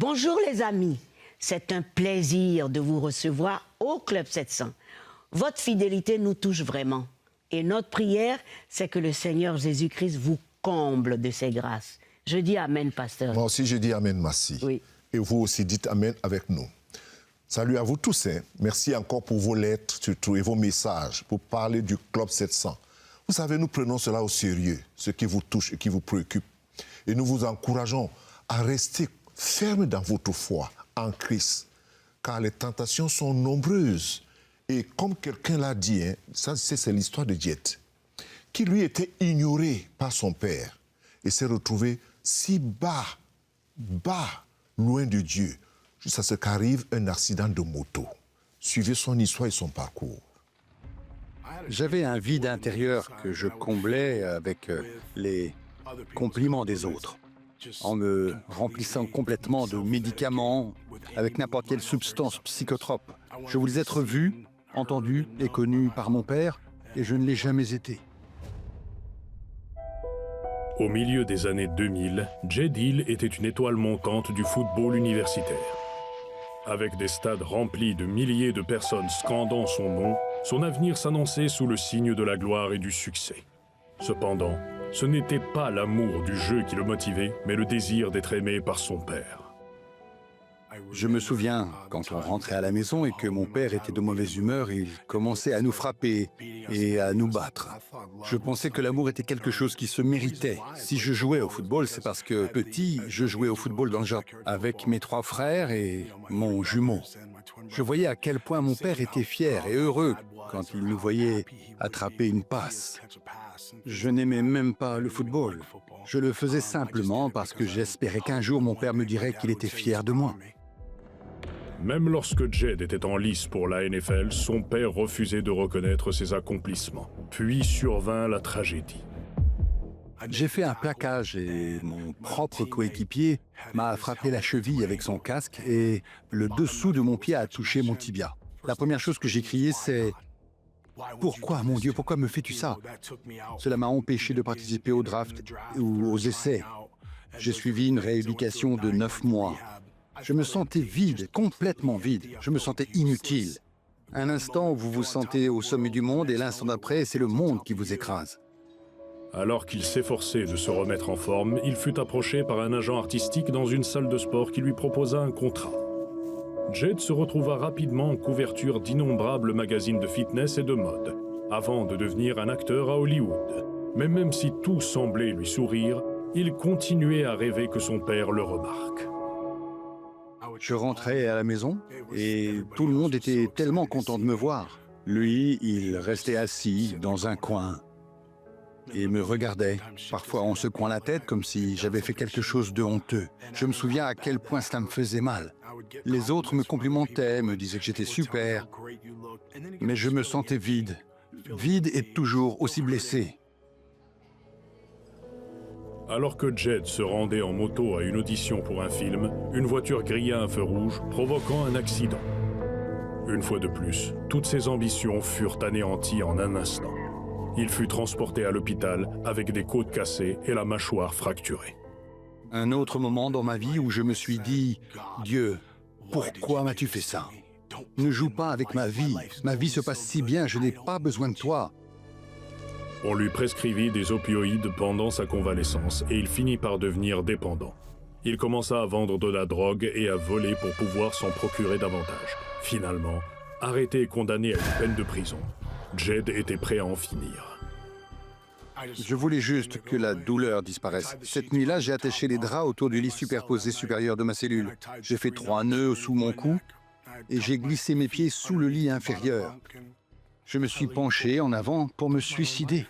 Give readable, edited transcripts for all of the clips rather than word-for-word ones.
Bonjour les amis, c'est un plaisir de vous recevoir au Club 700. Votre fidélité nous touche vraiment. Et notre prière, c'est que le Seigneur Jésus-Christ vous comble de ses grâces. Je dis Amen, pasteur. Moi aussi, je dis Amen, Massi. Oui. Et vous aussi dites Amen avec nous. Salut à vous tous. Merci encore pour vos lettres surtout et vos messages pour parler du Club 700. Vous savez, nous prenons cela au sérieux, ce qui vous touche et qui vous préoccupe. Et nous vous encourageons à rester ferme dans votre foi en Christ, car les tentations sont nombreuses. Et comme quelqu'un l'a dit, ça c'est l'histoire de Jet, qui lui était ignoré par son père et s'est retrouvé si bas, loin de Dieu, jusqu'à ce qu'arrive un accident de moto. Suivez son histoire et son parcours. J'avais un vide intérieur que je comblais avec les compliments des autres, en me remplissant complètement de médicaments, avec n'importe quelle substance psychotrope. Je voulais être vu, entendu et connu par mon père, et je ne l'ai jamais été. Au milieu des années 2000, Jed Hill était une étoile montante du football universitaire. Avec des stades remplis de milliers de personnes scandant son nom, son avenir s'annonçait sous le signe de la gloire et du succès. Cependant, ce n'était pas l'amour du jeu qui le motivait, mais le désir d'être aimé par son père. Je me souviens, quand on rentrait à la maison et que mon père était de mauvaise humeur, il commençait à nous frapper et à nous battre. Je pensais que l'amour était quelque chose qui se méritait. Si je jouais au football, c'est parce que petit, je jouais au football dans le jardin avec mes 3 frères et mon jumeau. Je voyais à quel point mon père était fier et heureux quand il nous voyait attraper une passe. Je n'aimais même pas le football. Je le faisais simplement parce que j'espérais qu'un jour mon père me dirait qu'il était fier de moi. Même lorsque Jed était en lice pour la NFL, son père refusait de reconnaître ses accomplissements. Puis survint la tragédie. J'ai fait un plaquage et mon propre coéquipier m'a frappé la cheville avec son casque et le dessous de mon pied a touché mon tibia. La première chose que j'ai crié, c'est « Pourquoi, mon Dieu, pourquoi me fais-tu ça ?» Cela m'a empêché de participer au draft ou aux essais. J'ai suivi une rééducation de 9 mois. Je me sentais vide, complètement vide. Je me sentais inutile. Un instant, vous vous sentez au sommet du monde et l'instant d'après, c'est le monde qui vous écrase. Alors qu'il s'efforçait de se remettre en forme, il fut approché par un agent artistique dans une salle de sport qui lui proposa un contrat. Jed se retrouva rapidement en couverture d'innombrables magazines de fitness et de mode, avant de devenir un acteur à Hollywood. Mais même si tout semblait lui sourire, il continuait à rêver que son père le remarque. Je rentrais à la maison et tout le monde était tellement content de me voir. Lui, il restait assis dans un coin et me regardait, parfois en secouant la tête comme si j'avais fait quelque chose de honteux. Je me souviens à quel point cela me faisait mal. Les autres me complimentaient, me disaient que j'étais super, mais je me sentais vide et toujours aussi blessé. Alors que Jed se rendait en moto à une audition pour un film, une voiture grilla un feu rouge, provoquant un accident. Une fois de plus, toutes ses ambitions furent anéanties en un instant. Il fut transporté à l'hôpital avec des côtes cassées et la mâchoire fracturée. Un autre moment dans ma vie où je me suis dit « Dieu, pourquoi m'as-tu fait ça? Ne joue pas avec ma vie. Ma vie se passe si bien, je n'ai pas besoin de toi. » On lui prescrivit des opioïdes pendant sa convalescence et il finit par devenir dépendant. Il commença à vendre de la drogue et à voler pour pouvoir s'en procurer davantage. Finalement, arrêté et condamné à une peine de prison, Jed était prêt à en finir. Je voulais juste que la douleur disparaisse. Cette nuit-là, j'ai attaché les draps autour du lit superposé supérieur de ma cellule. J'ai fait 3 nœuds sous mon cou et j'ai glissé mes pieds sous le lit inférieur. Je me suis penché en avant pour me suicider.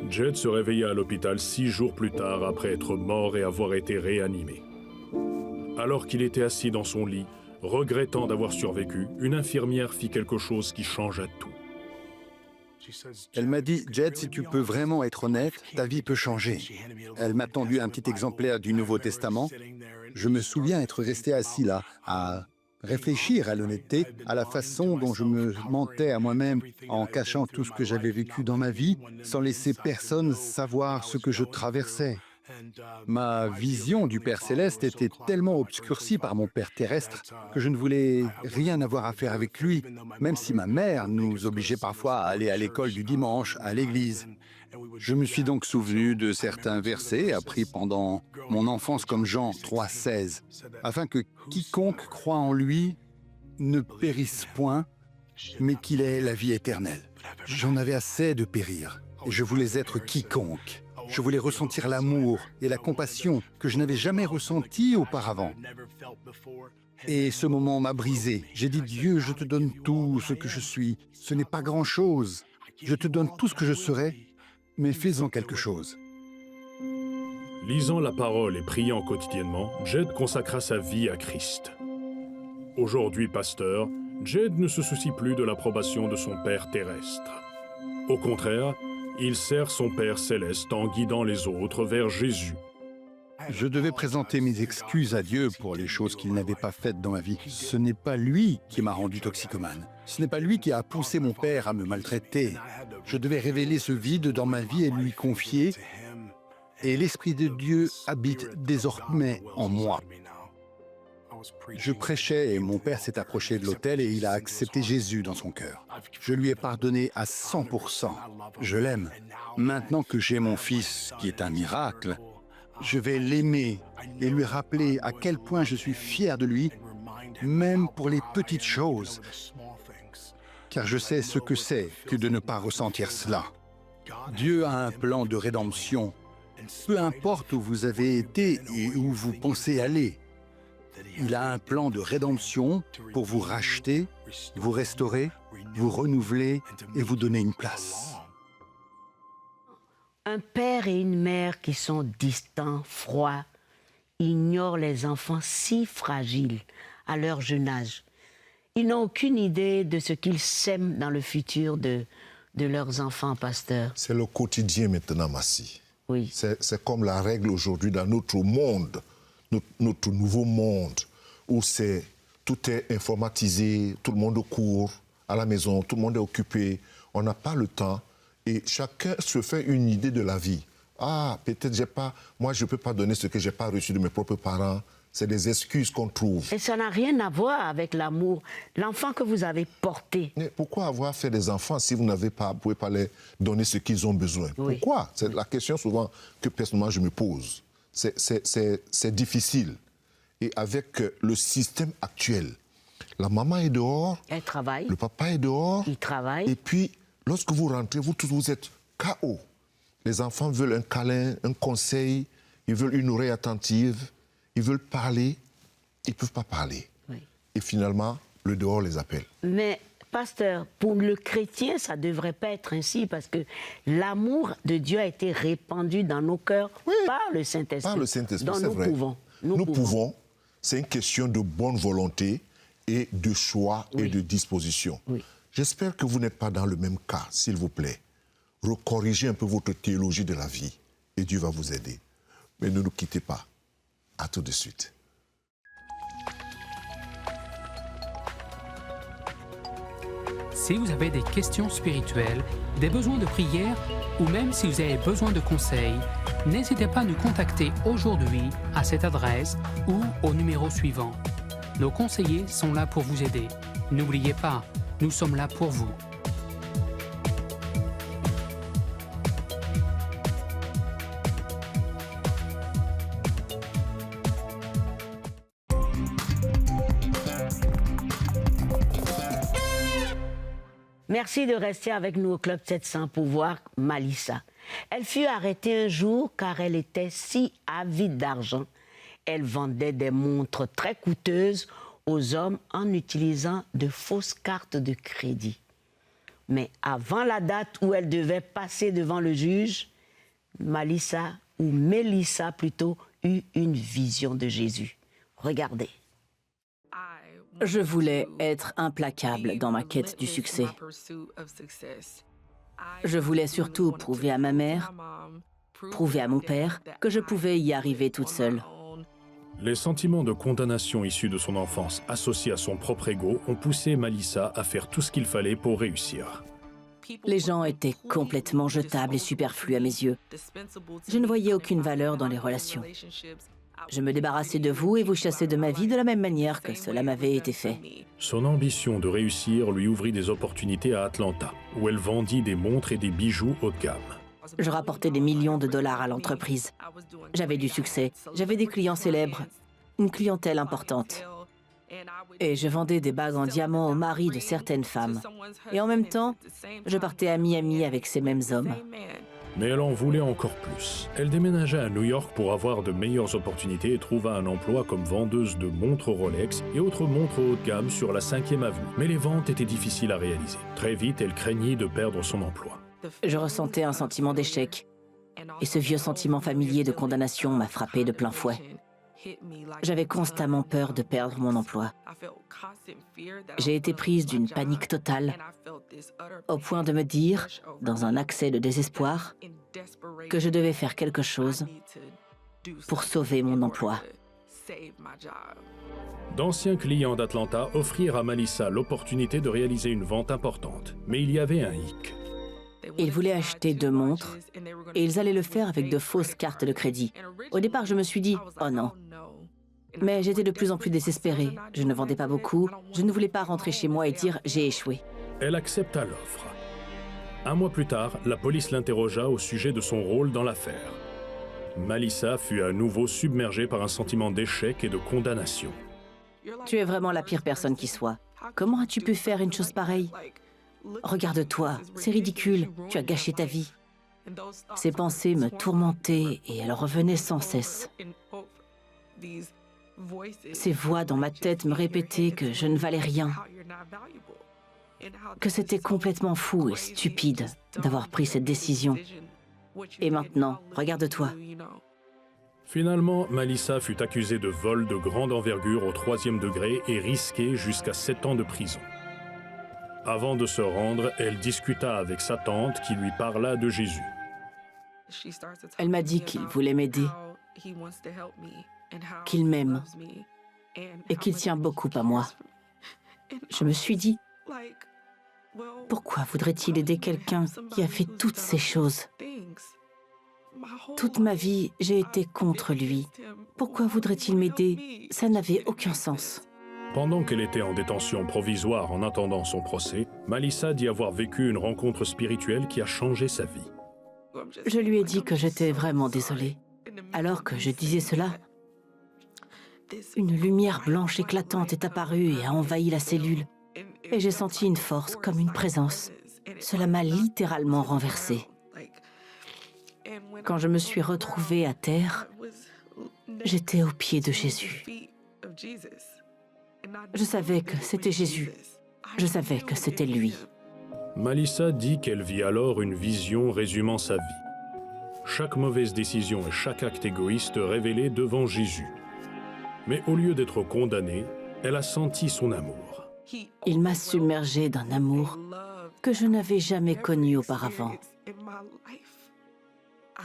Jed se réveilla à l'hôpital 6 jours plus tard après être mort et avoir été réanimé. Alors qu'il était assis dans son lit, regrettant d'avoir survécu, une infirmière fit quelque chose qui changea tout. Elle m'a dit « Jed, si tu peux vraiment être honnête, ta vie peut changer. » Elle m'a tendu un petit exemplaire du Nouveau Testament. Je me souviens être resté assis là, à réfléchir à l'honnêteté, à la façon dont je me mentais à moi-même en cachant tout ce que j'avais vécu dans ma vie, sans laisser personne savoir ce que je traversais. Ma vision du Père Céleste était tellement obscurcie par mon Père terrestre que je ne voulais rien avoir à faire avec lui, même si ma mère nous obligeait parfois à aller à l'école du dimanche, à l'église. Je me suis donc souvenu de certains versets appris pendant mon enfance comme Jean 3,16, afin que quiconque croit en lui ne périsse point, mais qu'il ait la vie éternelle. J'en avais assez de périr, et je voulais être quiconque. Je voulais ressentir l'amour et la compassion que je n'avais jamais ressenti auparavant. Et ce moment m'a brisé. J'ai dit, Dieu, je te donne tout ce que je suis. Ce n'est pas grand-chose. Je te donne tout ce que je serai, mais fais-en quelque chose. Lisant la parole et priant quotidiennement, Jed consacra sa vie à Christ. Aujourd'hui pasteur, Jed ne se soucie plus de l'approbation de son Père terrestre. Au contraire, il sert son Père céleste en guidant les autres vers Jésus. Je devais présenter mes excuses à Dieu pour les choses qu'il n'avait pas faites dans ma vie. Ce n'est pas lui qui m'a rendu toxicomane. Ce n'est pas lui qui a poussé mon père à me maltraiter. Je devais révéler ce vide dans ma vie et lui confier. Et l'Esprit de Dieu habite désormais en moi. Je prêchais et mon père s'est approché de l'autel et il a accepté Jésus dans son cœur. Je lui ai pardonné à 100%. Je l'aime. Maintenant que j'ai mon fils, qui est un miracle, je vais l'aimer et lui rappeler à quel point je suis fier de lui, même pour les petites choses. Car je sais ce que c'est que de ne pas ressentir cela. Dieu a un plan de rédemption. Peu importe où vous avez été et où vous pensez aller. Il a un plan de rédemption pour vous racheter, vous restaurer, vous renouveler et vous donner une place. Un père et une mère qui sont distants, froids, ignorent les enfants si fragiles à leur jeune âge. Ils n'ont aucune idée de ce qu'ils sèment dans le futur de leurs enfants, pasteur. C'est le quotidien maintenant, Massi. Oui. C'est comme la règle aujourd'hui dans notre monde, notre nouveau monde, où tout est informatisé, tout le monde court à la maison, tout le monde est occupé, on n'a pas le temps et chacun se fait une idée de la vie. Ah, peut-être moi je ne peux pas donner ce que je n'ai pas reçu de mes propres parents. C'est des excuses qu'on trouve. Et ça n'a rien à voir avec l'amour. L'enfant que vous avez porté. Mais pourquoi avoir fait des enfants si vous ne pouvez pas leur donner ce qu'ils ont besoin? Oui. Pourquoi? C'est la question souvent que personnellement je me pose. C'est difficile. Et avec le système actuel, la maman est dehors, elle travaille, le papa est dehors, il travaille. Et puis, lorsque vous rentrez, vous tous, vous êtes KO. Les enfants veulent un câlin, un conseil, ils veulent une oreille attentive, ils veulent parler, ils ne peuvent pas parler. Oui. Et finalement, le dehors les appelle. Mais, pasteur, pour le chrétien, ça ne devrait pas être ainsi parce que l'amour de Dieu a été répandu dans nos cœurs par le Saint-Esprit. Par le Saint-Esprit, c'est vrai. Nous pouvons. C'est une question de bonne volonté et de choix et de disposition. Oui. J'espère que vous n'êtes pas dans le même cas, s'il vous plaît. Recorrigez un peu votre théologie de la vie et Dieu va vous aider. Mais ne nous quittez pas. À tout de suite. Si vous avez des questions spirituelles, des besoins de prière ou même si vous avez besoin de conseils, n'hésitez pas à nous contacter aujourd'hui à cette adresse ou au numéro suivant. Nos conseillers sont là pour vous aider. N'oubliez pas, nous sommes là pour vous. Merci de rester avec nous au Club 700 pour voir Malissa. Elle fut arrêtée un jour car elle était si avide d'argent. Elle vendait des montres très coûteuses aux hommes en utilisant de fausses cartes de crédit. Mais avant la date où elle devait passer devant le juge, Mélissa plutôt, eut une vision de Jésus. Regardez. Je voulais être implacable dans ma quête du succès. Je voulais surtout prouver à ma mère, prouver à mon père que je pouvais y arriver toute seule. Les sentiments de condamnation issus de son enfance, associés à son propre ego, ont poussé Malissa à faire tout ce qu'il fallait pour réussir. Les gens étaient complètement jetables et superflus à mes yeux. Je ne voyais aucune valeur dans les relations. Je me débarrassais de vous et vous chassais de ma vie de la même manière que cela m'avait été fait. Son ambition de réussir lui ouvrit des opportunités à Atlanta, où elle vendit des montres et des bijoux haut de gamme. Je rapportais des millions de dollars à l'entreprise. J'avais du succès, j'avais des clients célèbres, une clientèle importante. Et je vendais des bagues en diamant aux maris de certaines femmes. Et en même temps, je partais à Miami avec ces mêmes hommes. Mais elle en voulait encore plus. Elle déménagea à New York pour avoir de meilleures opportunités et trouva un emploi comme vendeuse de montres Rolex et autres montres haut de gamme sur la 5e avenue. Mais les ventes étaient difficiles à réaliser. Très vite, elle craignit de perdre son emploi. Je ressentais un sentiment d'échec. Et ce vieux sentiment familier de condamnation m'a frappé de plein fouet. J'avais constamment peur de perdre mon emploi. J'ai été prise d'une panique totale, au point de me dire, dans un accès de désespoir, que je devais faire quelque chose pour sauver mon emploi. D'anciens clients d'Atlanta offrirent à Malissa l'opportunité de réaliser une vente importante. Mais il y avait un hic. Ils voulaient acheter 2 montres et ils allaient le faire avec de fausses cartes de crédit. Au départ, je me suis dit « Oh non ». Mais j'étais de plus en plus désespérée. Je ne vendais pas beaucoup. Je ne voulais pas rentrer chez moi et dire « J'ai échoué ». Elle accepta l'offre. Un mois plus tard, la police l'interrogea au sujet de son rôle dans l'affaire. Malissa fut à nouveau submergée par un sentiment d'échec et de condamnation. Tu es vraiment la pire personne qui soit. Comment as-tu pu faire une chose pareille ? Regarde-toi, c'est ridicule, tu as gâché ta vie. Ces pensées me tourmentaient et elles revenaient sans cesse. Ces voix dans ma tête me répétaient que je ne valais rien, que c'était complètement fou et stupide d'avoir pris cette décision. Et maintenant, regarde-toi. Finalement, Malissa fut accusée de vol de grande envergure au 3e degré et risquée jusqu'à 7 ans de prison. Avant de se rendre, elle discuta avec sa tante qui lui parla de Jésus. Elle m'a dit qu'il voulait m'aider, qu'il m'aime et qu'il tient beaucoup à moi. Je me suis dit, pourquoi voudrait-il aider quelqu'un qui a fait toutes ces choses ? Toute ma vie, j'ai été contre lui. Pourquoi voudrait-il m'aider ? Ça n'avait aucun sens. Pendant qu'elle était en détention provisoire en attendant son procès, Malissa dit avoir vécu une rencontre spirituelle qui a changé sa vie. Je lui ai dit que j'étais vraiment désolée. Alors que je disais cela, une lumière blanche éclatante est apparue et a envahi la cellule. Et j'ai senti une force, comme une présence. Cela m'a littéralement renversée. Quand je me suis retrouvée à terre, j'étais aux pieds de Jésus. Je savais que c'était Jésus. Je savais que c'était lui. Malissa dit qu'elle vit alors une vision résumant sa vie. Chaque mauvaise décision et chaque acte égoïste révélé devant Jésus. Mais au lieu d'être condamnée, elle a senti son amour. Il m'a submergée d'un amour que je n'avais jamais connu auparavant.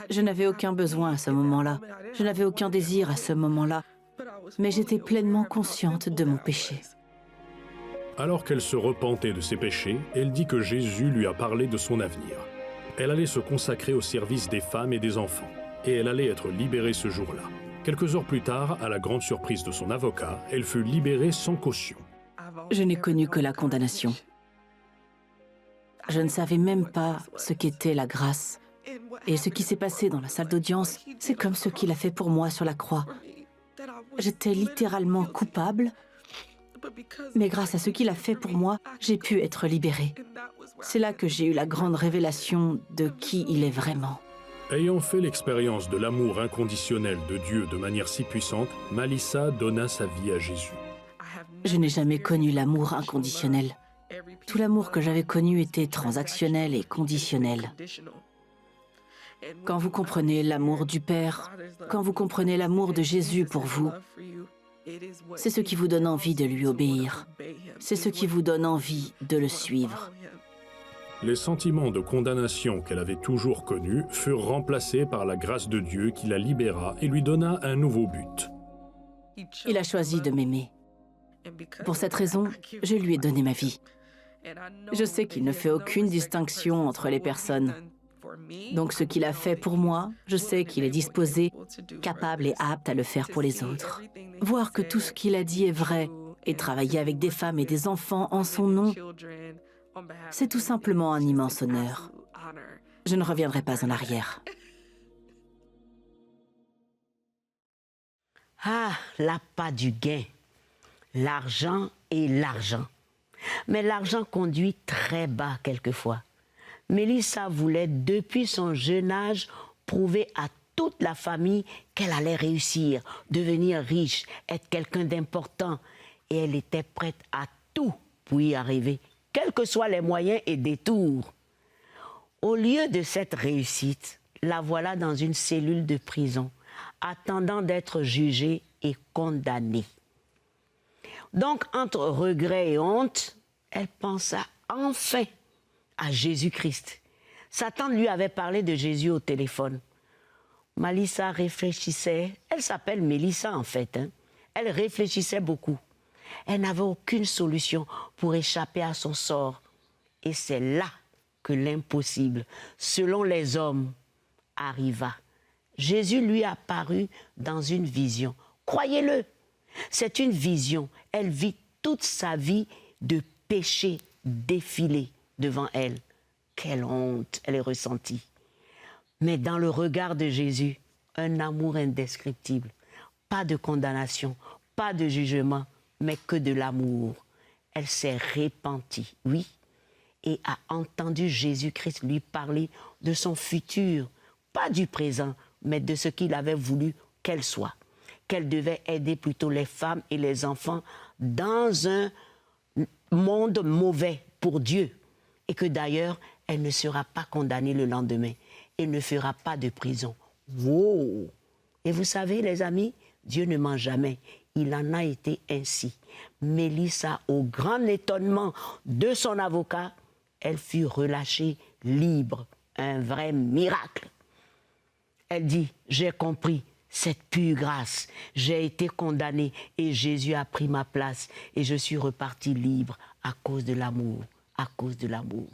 Je n'avais aucun besoin à ce moment-là. Je n'avais aucun désir à ce moment-là. Mais j'étais pleinement consciente de mon péché. Alors qu'elle se repentait de ses péchés, elle dit que Jésus lui a parlé de son avenir. Elle allait se consacrer au service des femmes et des enfants, et elle allait être libérée ce jour-là. Quelques heures plus tard, à la grande surprise de son avocat, elle fut libérée sans caution. Je n'ai connu que la condamnation. Je ne savais même pas ce qu'était la grâce. Et ce qui s'est passé dans la salle d'audience, c'est comme ce qu'il a fait pour moi sur la croix. J'étais littéralement coupable, mais grâce à ce qu'il a fait pour moi, j'ai pu être libérée. C'est là que j'ai eu la grande révélation de qui il est vraiment. Ayant fait l'expérience de l'amour inconditionnel de Dieu de manière si puissante, Malissa donna sa vie à Jésus. Je n'ai jamais connu l'amour inconditionnel. Tout l'amour que j'avais connu était transactionnel et conditionnel. Quand vous comprenez l'amour du Père, quand vous comprenez l'amour de Jésus pour vous, c'est ce qui vous donne envie de lui obéir. C'est ce qui vous donne envie de le suivre. Les sentiments de condamnation qu'elle avait toujours connus furent remplacés par la grâce de Dieu qui la libéra et lui donna un nouveau but. Il a choisi de m'aimer. Pour cette raison, je lui ai donné ma vie. Je sais qu'il ne fait aucune distinction entre les personnes. Donc ce qu'il a fait pour moi, je sais qu'il est disposé, capable et apte à le faire pour les autres. Voir que tout ce qu'il a dit est vrai et travailler avec des femmes et des enfants en son nom, c'est tout simplement un immense honneur. Je ne reviendrai pas en arrière. Ah, l'appât du gain, l'argent et l'argent. Mais l'argent conduit très bas quelquefois. Mélissa voulait, depuis son jeune âge, prouver à toute la famille qu'elle allait réussir, devenir riche, être quelqu'un d'important. Et elle était prête à tout pour y arriver, quels que soient les moyens et détours. Au lieu de cette réussite, la voilà dans une cellule de prison, attendant d'être jugée et condamnée. Donc, entre regret et honte, elle pensa enfin à Jésus-Christ. Satan lui avait parlé de Jésus au téléphone. Mélissa réfléchissait. Elle s'appelle Mélissa en fait. Elle réfléchissait beaucoup. Elle n'avait aucune solution pour échapper à son sort. Et c'est là que l'impossible, selon les hommes, arriva. Jésus lui apparut dans une vision. Croyez-le, c'est une vision. Elle vit toute sa vie de péché défiler devant elle. Quelle honte elle est ressentie. Mais dans le regard de Jésus, un amour indescriptible. Pas de condamnation, pas de jugement, mais que de l'amour. Elle s'est repentie, oui, et a entendu Jésus-Christ lui parler de son futur, pas du présent, mais de ce qu'il avait voulu qu'elle soit. Qu'elle devait aider plutôt les femmes et les enfants dans un monde mauvais pour Dieu. Et que d'ailleurs, elle ne sera pas condamnée le lendemain. Elle ne fera pas de prison. Wow! Et vous savez, les amis, Dieu ne ment jamais. Il en a été ainsi. Mélissa, au grand étonnement de son avocat, elle fut relâchée libre. Un vrai miracle. Elle dit, j'ai compris, cette pure grâce. J'ai été condamnée et Jésus a pris ma place et je suis repartie libre à cause de l'amour, à cause de l'amour.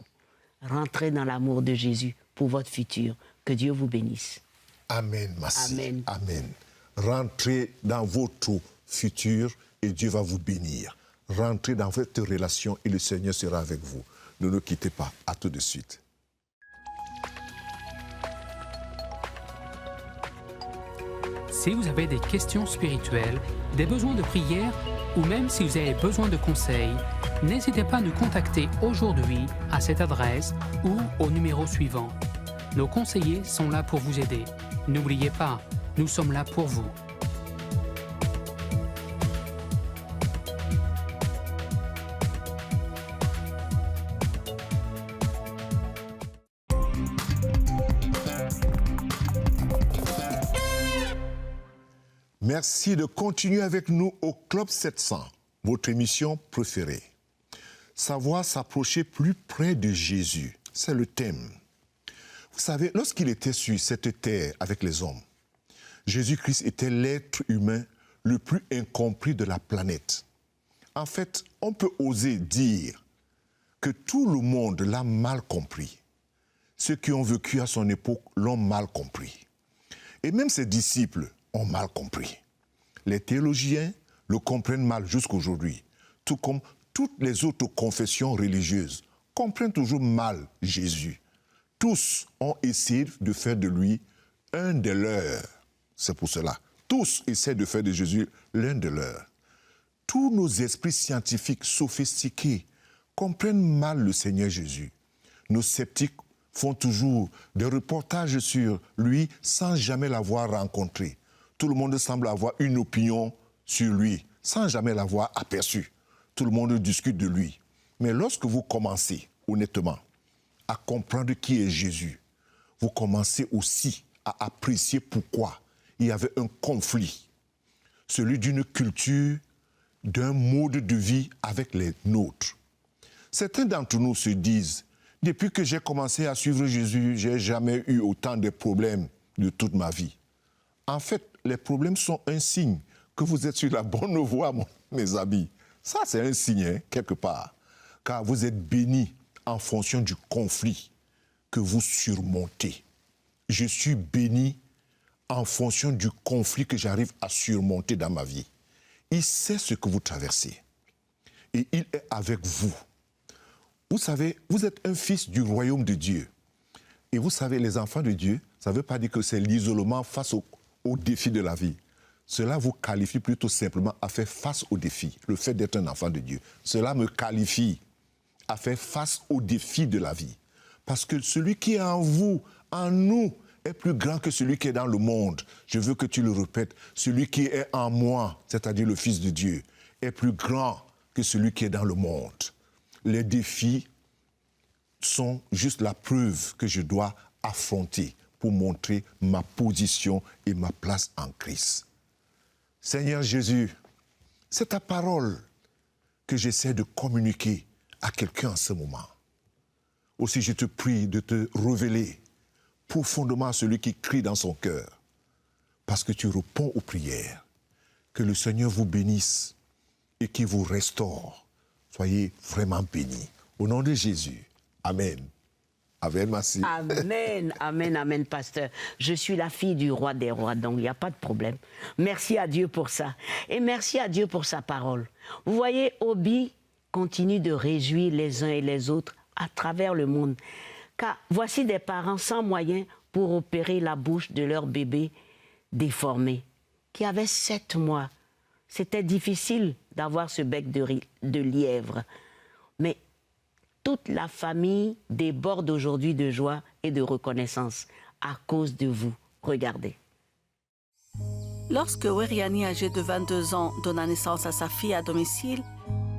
Rentrez dans l'amour de Jésus pour votre futur. Que Dieu vous bénisse. Amen, ma sœur. Amen. Amen. Rentrez dans votre futur et Dieu va vous bénir. Rentrez dans votre relation et le Seigneur sera avec vous. Ne nous quittez pas. À tout de suite. Si vous avez des questions spirituelles, des besoins de prière ou même si vous avez besoin de conseils, n'hésitez pas à nous contacter aujourd'hui à cette adresse ou au numéro suivant. Nos conseillers sont là pour vous aider. N'oubliez pas, nous sommes là pour vous. Merci de continuer avec nous au Club 700, votre émission préférée. Savoir s'approcher plus près de Jésus, c'est le thème. Vous savez, lorsqu'il était sur cette terre avec les hommes, Jésus-Christ était l'être humain le plus incompris de la planète. En fait, on peut oser dire que tout le monde l'a mal compris. Ceux qui ont vécu à son époque l'ont mal compris. Et même ses disciples ont mal compris. Les théologiens le comprennent mal jusqu'aujourd'hui, tout comme toutes les autres confessions religieuses comprennent toujours mal Jésus. Tous ont essayé de faire de lui un des leurs. C'est pour cela. Tous essaient de faire de Jésus l'un de leurs. Tous nos esprits scientifiques sophistiqués comprennent mal le Seigneur Jésus. Nos sceptiques font toujours des reportages sur lui sans jamais l'avoir rencontré. Tout le monde semble avoir une opinion sur lui sans jamais l'avoir aperçu. Tout le monde discute de lui. Mais lorsque vous commencez, honnêtement, à comprendre qui est Jésus, vous commencez aussi à apprécier pourquoi il y avait un conflit, celui d'une culture, d'un mode de vie avec les nôtres. Certains d'entre nous se disent, depuis que j'ai commencé à suivre Jésus, je n'ai jamais eu autant de problèmes de toute ma vie. En fait, les problèmes sont un signe que vous êtes sur la bonne voie, mes amis. Ça, c'est un signe, hein, quelque part. Car vous êtes bénis en fonction du conflit que vous surmontez. Je suis béni en fonction du conflit que j'arrive à surmonter dans ma vie. Il sait ce que vous traversez. Et il est avec vous. Vous savez, vous êtes un fils du royaume de Dieu. Et vous savez, les enfants de Dieu, ça ne veut pas dire que c'est l'isolement face aux défis de la vie. Cela vous qualifie plutôt simplement à faire face aux défis, le fait d'être un enfant de Dieu. Cela me qualifie à faire face aux défis de la vie. Parce que celui qui est en vous, en nous, est plus grand que celui qui est dans le monde. Je veux que tu le répètes. Celui qui est en moi, c'est-à-dire le Fils de Dieu, est plus grand que celui qui est dans le monde. Les défis sont juste la preuve que je dois affronter pour montrer ma position et ma place en Christ. Seigneur Jésus, c'est ta parole que j'essaie de communiquer à quelqu'un en ce moment. Aussi, je te prie de te révéler profondément à celui qui crie dans son cœur, parce que tu réponds aux prières. Que le Seigneur vous bénisse et qu'il vous restaure. Soyez vraiment bénis. Au nom de Jésus, Amen. Amen, merci. Amen, amen, amen, pasteur. Je suis la fille du roi des rois, donc il n'y a pas de problème. Merci à Dieu pour ça. Et merci à Dieu pour sa parole. Vous voyez, Obi continue de réjouir les uns et les autres à travers le monde. Car voici des parents sans moyens pour opérer la bouche de leur bébé déformé, qui avait 7 mois. C'était difficile d'avoir ce bec de lièvre. Mais toute la famille déborde aujourd'hui de joie et de reconnaissance à cause de vous. Regardez. Lorsque Weriani, âgée de 22 ans, donna naissance à sa fille à domicile,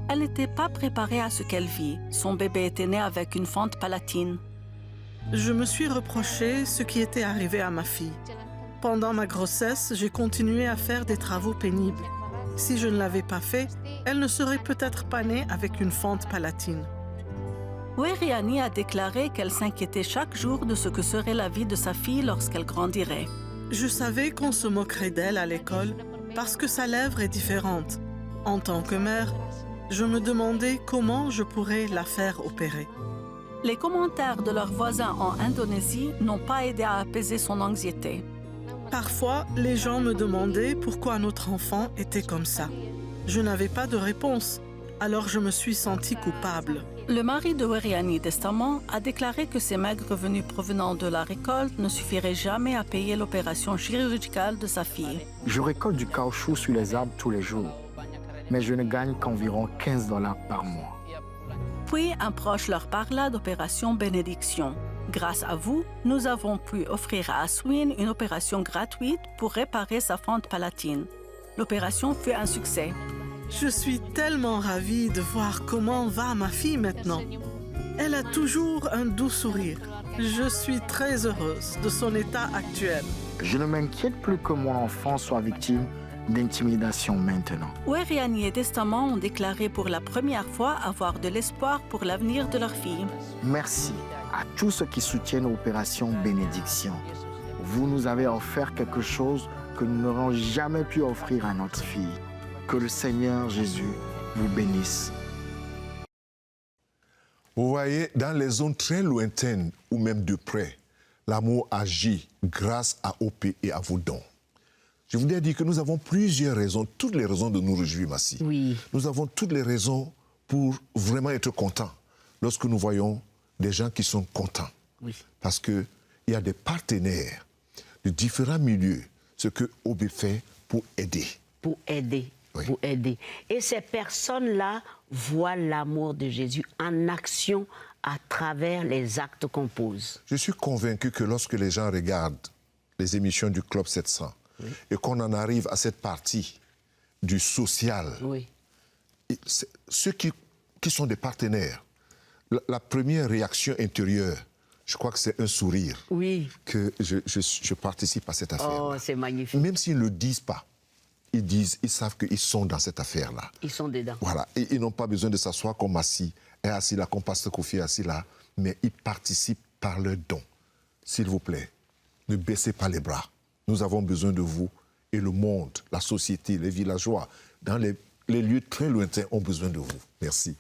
elle n'était pas préparée à ce qu'elle vit. Son bébé était né avec une fente palatine. Je me suis reproché ce qui était arrivé à ma fille. Pendant ma grossesse, j'ai continué à faire des travaux pénibles. Si je ne l'avais pas fait, elle ne serait peut-être pas née avec une fente palatine. Weriani a déclaré qu'elle s'inquiétait chaque jour de ce que serait la vie de sa fille lorsqu'elle grandirait. Je savais qu'on se moquerait d'elle à l'école parce que sa lèvre est différente. En tant que mère, je me demandais comment je pourrais la faire opérer. Les commentaires de leurs voisins en Indonésie n'ont pas aidé à apaiser son anxiété. Parfois, les gens me demandaient pourquoi notre enfant était comme ça. Je n'avais pas de réponse, alors je me suis sentie coupable. Le mari de Weriani, Testament, a déclaré que ses maigres revenus provenant de la récolte ne suffiraient jamais à payer l'opération chirurgicale de sa fille. Je récolte du caoutchouc sur les arbres tous les jours, mais je ne gagne qu'environ 15 $ par mois. Puis, un proche leur parla d'opération bénédiction. Grâce à vous, nous avons pu offrir à Aswin une opération gratuite pour réparer sa fente palatine. L'opération fut un succès. Je suis tellement ravie de voir comment va ma fille maintenant. Elle a toujours un doux sourire. Je suis très heureuse de son état actuel. Je ne m'inquiète plus que mon enfant soit victime d'intimidation maintenant. Weriani et Testament ont déclaré pour la première fois avoir de l'espoir pour l'avenir de leur fille. Merci à tous ceux qui soutiennent l'opération Bénédiction. Vous nous avez offert quelque chose que nous n'aurons jamais pu offrir à notre fille. Que le Seigneur Jésus vous bénisse. Vous voyez, dans les zones très lointaines ou même de près, l'amour agit grâce à OP et à vos dons. Je voudrais dire que nous avons plusieurs raisons, toutes les raisons de nous réjouir, Massi. Oui. Nous avons toutes les raisons pour vraiment être contents lorsque nous voyons des gens qui sont contents. Oui. Parce qu'il y a des partenaires de différents milieux, ce que OB fait pour aider. Pour aider. Oui. Pour aider. Et ces personnes-là voient l'amour de Jésus en action à travers les actes qu'on pose. Je suis convaincu que lorsque les gens regardent les émissions du Club 700, oui, et qu'on en arrive à cette partie du social, oui, ceux qui sont des partenaires, la première réaction intérieure, je crois que c'est un sourire. Oui. Que je participe à cette affaire. Oh, c'est magnifique. Même s'ils ne le disent pas, ils savent qu'ils sont dans cette affaire-là. Ils sont dedans. Voilà. Et ils n'ont pas besoin de s'asseoir comme assis, est assis là, comme Pasteur Kofi est assis là, mais ils participent par leurs dons. S'il vous plaît, ne baissez pas les bras. Nous avons besoin de vous Et le monde, la société, les villageois, dans les lieux très lointains ont besoin de vous. Merci.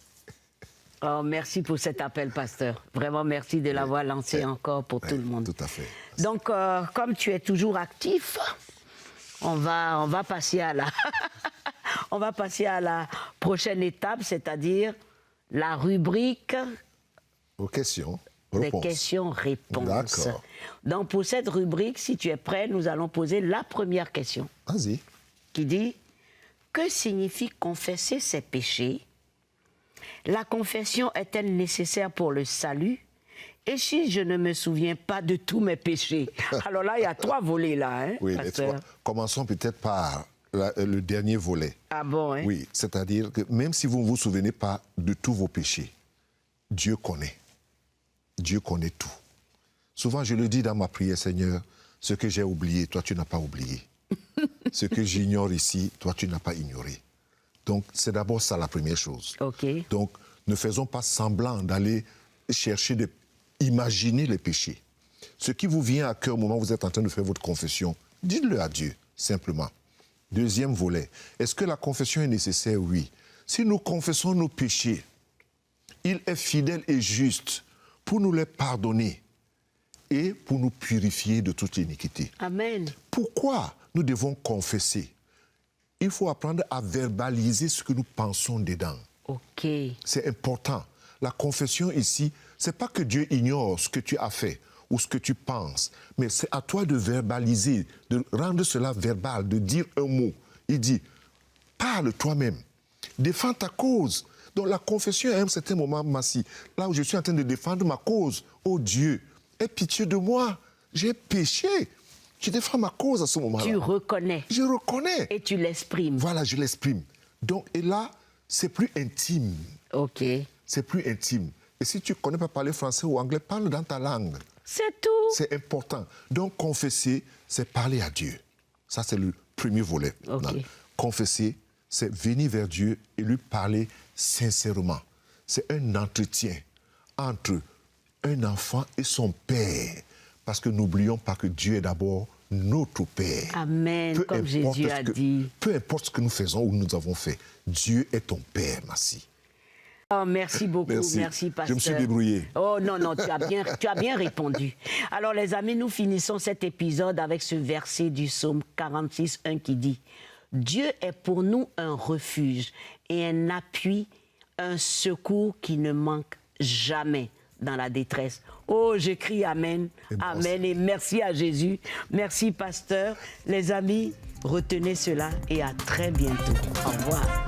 Oh, merci pour cet appel, pasteur. Vraiment, merci de l'avoir lancé encore pour tout le monde. Tout à fait. Donc, comme tu es toujours actif, on va passer à la on va passer à la prochaine étape, c'est-à-dire la rubrique Aux questions. des questions-réponses. D'accord. Donc, pour cette rubrique, si tu es prêt, nous allons poser la première question. Vas-y. Qui dit, que signifie confesser ses péchés? La confession est-elle nécessaire pour le salut? Et si je ne me souviens pas de tous mes péchés? Alors là, il y a 3 volets là, hein, Oui, pasteur? Commençons peut-être par le dernier volet. Ah bon, hein? Oui, c'est-à-dire que même si vous ne vous souvenez pas de tous vos péchés, Dieu connaît. Dieu connaît tout. Souvent, je le dis dans ma prière, Seigneur, ce que j'ai oublié, toi, tu n'as pas oublié. Ce que j'ignore ici, toi, tu n'as pas ignoré. Donc, c'est d'abord ça la première chose. OK. Donc, ne faisons pas semblant d'aller chercher, imaginer les péchés. Ce qui vous vient à cœur au moment où vous êtes en train de faire votre confession, dites-le à Dieu, simplement. Deuxième volet, est-ce que la confession est nécessaire? Oui. Si nous confessons nos péchés, il est fidèle et juste pour nous les pardonner et pour nous purifier de toute iniquité. Amen. Pourquoi nous devons confesser? Il faut apprendre à verbaliser ce que nous pensons dedans. OK. C'est important. La confession ici, c'est pas que Dieu ignore ce que tu as fait ou ce que tu penses, mais c'est à toi de verbaliser, de rendre cela verbal, de dire un mot. Il dit, parle toi-même, défends ta cause. Donc la confession à un certain moment, Massi, là où je suis en train de défendre ma cause, oh Dieu, aie pitié de moi, j'ai péché. Je défends ma cause à ce moment-là. Tu reconnais. Je reconnais. Et tu l'exprimes. Voilà, je l'exprime. Donc, et là, c'est plus intime. OK. C'est plus intime. Et si tu ne connais pas parler français ou anglais, parle dans ta langue. C'est tout. C'est important. Donc, confesser, c'est parler à Dieu. Ça, c'est le premier volet. OK. Non. Confesser, c'est venir vers Dieu et lui parler sincèrement. C'est un entretien entre un enfant et son père. Parce que n'oublions pas que Dieu est d'abord notre Père. Amen, comme Jésus a dit. Peu importe ce que nous faisons ou nous avons fait, Dieu est ton Père, Massi. Oh, merci beaucoup, merci pasteur. Je me suis débrouillé. Oh non, non, tu as bien répondu. Alors les amis, nous finissons cet épisode avec ce verset du psaume 46, 1 qui dit « Dieu est pour nous un refuge et un appui, un secours qui ne manque jamais dans la détresse. » Oh, j'écris Amen, Amen et merci à Jésus. Merci pasteur. Les amis, retenez cela et à très bientôt. Au revoir.